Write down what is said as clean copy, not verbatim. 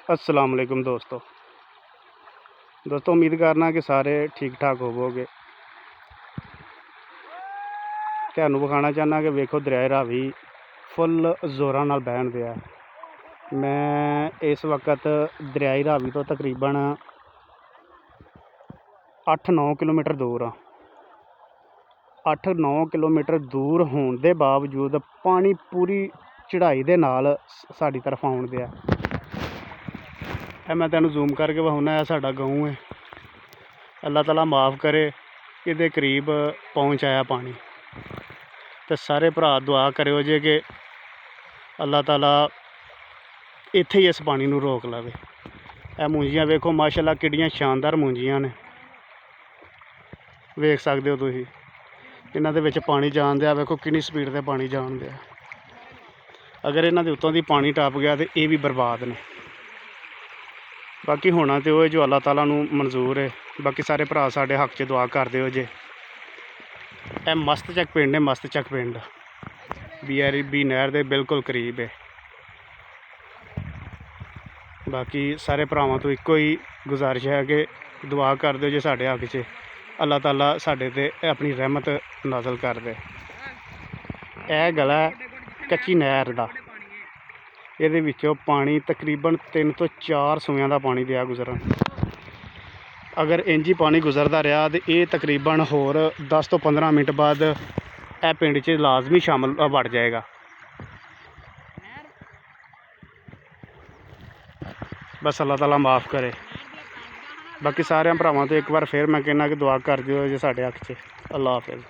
अस्सलाम वालेकुम दोस्तों उम्मीद करना कि सारे ठीक ठाक होवोगे। तुहानू विखाना चाहना कि वेखो दरिया रावी फुल जोरां नाल बहन दिया। मैं इस वक्त दरियाई रावी तो तकरीबन 8-9 किलोमीटर दूर हाँ। 8-9 किलोमीटर दूर होने के बावजूद पानी पूरी चढ़ाई दे नाल साडी तरफ आउण दिया। मैं तेनू जूम करके विखाना, साडा गाँव है। अल्लाह ताला माफ़ करे इहदे करीब पहुँच आया पानी। तो सारे भरा दुआ करो जे कि अल्लाह ताला इत्थे ही इस पानी नू रोक लवे। यह मूंजियां वेखो माशाअल्लाह किड्डियां शानदार मूंजियां ने, वेख सकते हो तुसीं। इन्हां दे विच पानी जान दिया, वेखो किन्नी स्पीड ते पानी जान दिया। अगर इन्हां दे उत्तों दी पानी टप गया तो ये भी बर्बाद ने। बाकी होना तो वो जो अल्लाह ताला नू मंजूर है। बाकी सारे भरा साडे हक च दुआ कर दिओ जे। यह मस्तचक पिंड है, मस्तचक पिंड BRB नहर के बिल्कुल करीब है। बाकी सारे भरावां तो इक्को ही गुजारिश है कि दुआ कर दिओ जे साडे हक च अल्लाह ताला साडे ते अपनी रहमत नाज़िल कर दे। यह गला कच्ची नहर दा, इहदे विचों पानी तकरीबन 3 तो 4 सूइयां दा पानी दिया गुजरन। अगर इंज ही पानी गुजरता रहा तो ये तकरीबन होर 10 तो 15 मिनट बाद यह पिंड च लाजमी शामिल बढ़ जाएगा। बस अल्लाह ताला माफ़ करे। बाकी सारे भरावां तो एक बार फिर मैं कहना कि दुआ कर दिओ जे साडे हक च। अल्लाह हाफिज़।